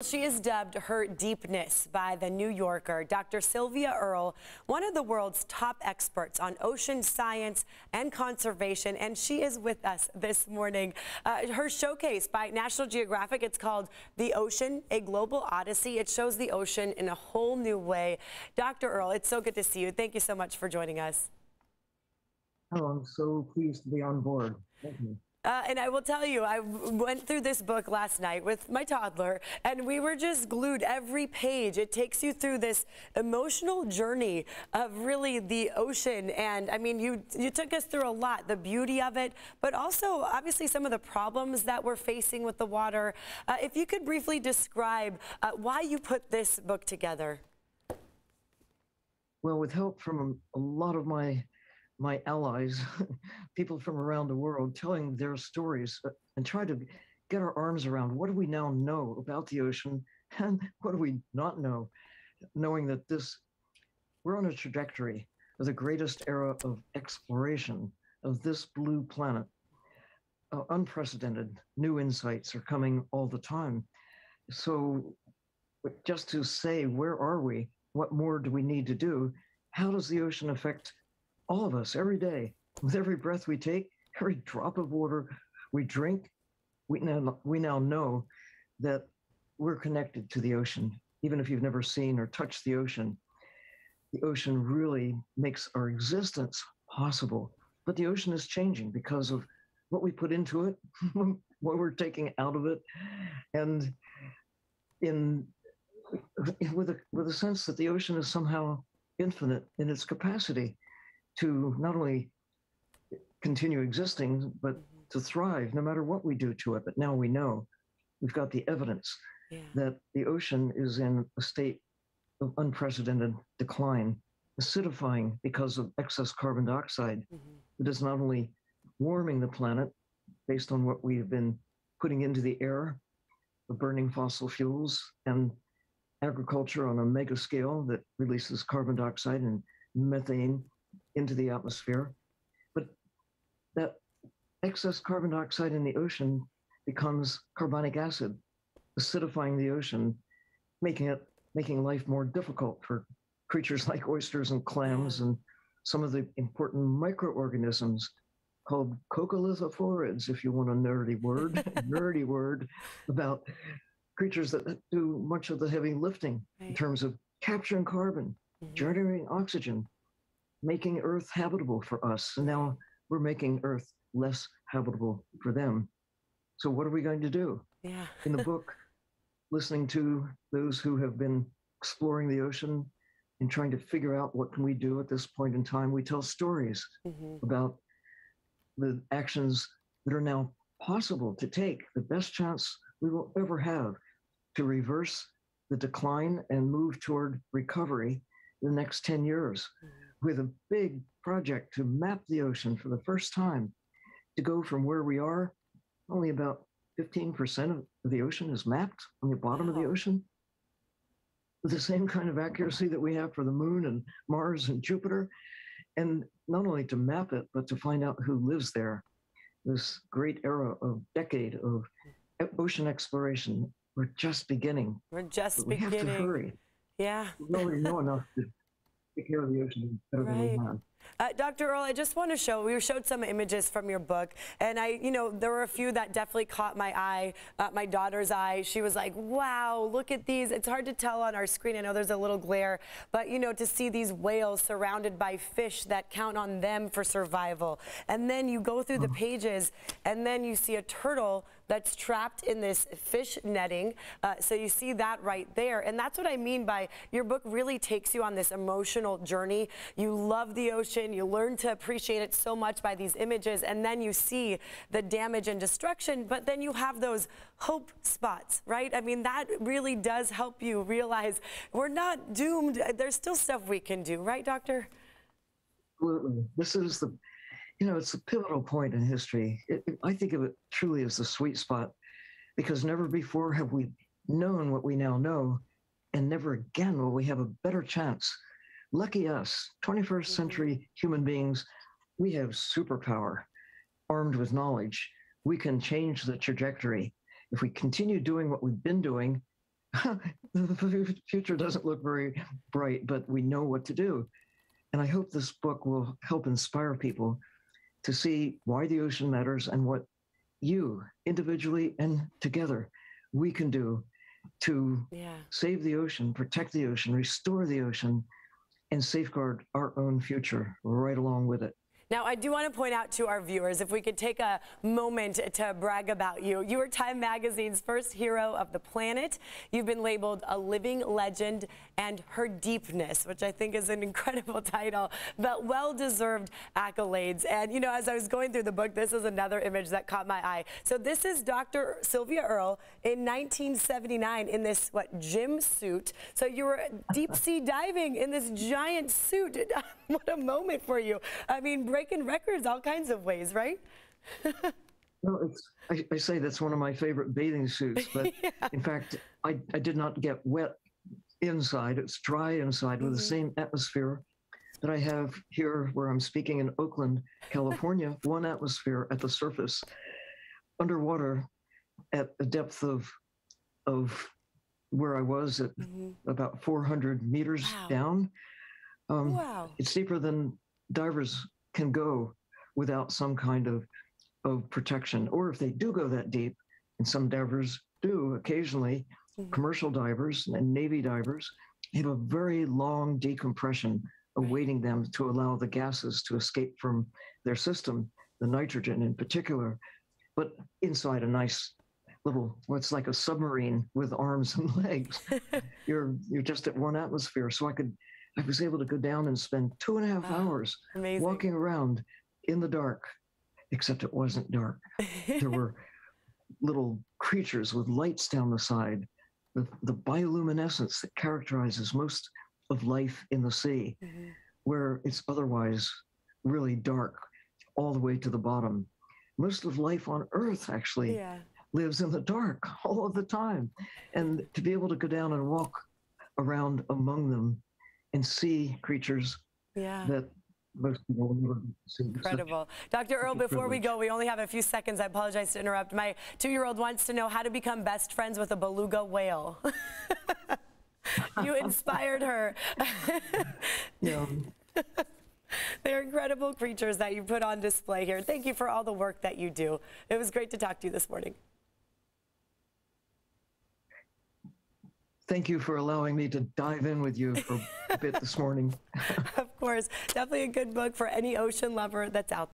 She is dubbed her deepness by The New Yorker. Dr. Sylvia Earl, one of the world's top experts on ocean science and conservation, and she is with us this morning. Her showcase by National Geographic, it's called The Ocean, a Global Odyssey. It shows the ocean in a whole new way. Dr. Earl, it's so good to see you. Thank you so much for joining us. Oh, I'm so pleased to be on board. Thank you. And I will tell you, I went through this book last night with my toddler, and we were just glued every page. It takes you through this emotional journey of really the ocean. And I mean, you took us through a lot, the beauty of it, but also obviously some of the problems that we're facing with the water. If you could briefly describe why you put this book together. Well, with help from a lot of my allies, people from around the world, telling their stories and try to get our arms around what do we now know about the ocean and what do we not know, knowing that we're on a trajectory of the greatest era of exploration of this blue planet. Unprecedented new insights are coming all the time. So just to say, where are we? What more do we need to do? How does the ocean affect all of us every day? With every breath we take, every drop of water we drink, we now know that we're connected to the ocean. Even if you've never seen or touched the ocean really makes our existence possible. But the ocean is changing because of what we put into it, what we're taking out of it, and with a sense that the ocean is somehow infinite in its capacity to not only continue existing, but to thrive no matter what we do to it. But now we know, we've got the evidence that the ocean is in a state of unprecedented decline, acidifying because of excess carbon dioxide. It is not only warming the planet based on what we've been putting into the air, the burning fossil fuels and agriculture on a mega scale that releases carbon dioxide and methane into the atmosphere, but that excess carbon dioxide in the ocean becomes carbonic acid, acidifying the ocean, making life more difficult for creatures like oysters and clams and some of the important microorganisms called coccolithophorids, if you want a nerdy word about creatures that do much of the heavy lifting in terms of capturing carbon, generating oxygen, making Earth habitable for us. And now we're making Earth less habitable for them. So what are we going to do? In the book, listening to those who have been exploring the ocean and trying to figure out what can we do at this point in time, we tell stories about the actions that are now possible to take, the best chance we will ever have to reverse the decline and move toward recovery in the next 10 years. With a big project to map the ocean for the first time, to go from where we are, only about 15% of the ocean is mapped on the bottom of the ocean, with the same kind of accuracy that we have for the moon and Mars and Jupiter. And not only to map it, but to find out who lives there. This great decade of ocean exploration. We're just beginning. We're just we beginning. We have to hurry. We already know enough to take care of the ocean better than we have. Dr. Earl, I just want to we showed some images from your book, and there were a few that definitely caught my eye, my daughter's eye. She was like, wow, look at these. It's hard to tell on our screen. I know there's a little glare, but to see these whales surrounded by fish that count on them for survival. And then you go through the pages, and then you see a turtle that's trapped in this fish netting. So you see that right there. And that's what I mean by your book really takes you on this emotional journey. You love the ocean. You learn to appreciate it so much by these images. And then you see the damage and destruction. But then you have those hope spots, right? I mean, that really does help you realize we're not doomed. There's still stuff we can do. Right, Doctor? Absolutely. This is it's a pivotal point in history. I think of it truly as the sweet spot, because never before have we known what we now know, and never again will we have a better chance. Lucky us, 21st century human beings, we have superpower. Armed with knowledge, we can change the trajectory. If we continue doing what we've been doing, The future doesn't look very bright, but we know what to do. And I hope this book will help inspire people to see why the ocean matters and what you, individually and together, we can do to save the ocean, protect the ocean, restore the ocean, and safeguard our own future right along with it. Now, I do want to point out to our viewers, if we could take a moment to brag about you. You were Time Magazine's first hero of the planet. You've been labeled a living legend, and Her Deepness, which I think is an incredible title, but well-deserved accolades. And, you know, as I was going through the book, this is another image that caught my eye. So this is Dr. Sylvia Earle in 1979 in this, gym suit. So you were deep sea diving in this giant suit. What a moment for you. I mean, breaking records all kinds of ways, right? Well, I say that's one of my favorite bathing suits, but in fact, I did not get wet inside. It's dry inside with the same atmosphere that I have here where I'm speaking in Oakland, California, one atmosphere at the surface, underwater at a depth of where I was at about 400 meters down. It's deeper than divers can go without some kind of protection. Or if they do go that deep, and some divers do occasionally, commercial divers and Navy divers have a very long decompression awaiting them to allow the gases to escape from their system, the nitrogen in particular, but inside a nice little, it's like a submarine with arms and legs. You're just at one atmosphere. So I was able to go down and spend 2.5 hours walking around in the dark, except it wasn't dark. There were little creatures with lights down the side, the bioluminescence that characterizes most of life in the sea, where it's otherwise really dark all the way to the bottom. Most of life on Earth actually lives in the dark all of the time. And to be able to go down and walk around among them and see creatures that most people never see. Incredible. Dr. Earl, before we go, we only have a few seconds. I apologize to interrupt. My 2-year-old wants to know how to become best friends with a beluga whale. You inspired her. They're incredible creatures that you put on display here. Thank you for all the work that you do. It was great to talk to you this morning. Thank you for allowing me to dive in with you for a bit this morning. Of course. Definitely a good book for any ocean lover that's out there.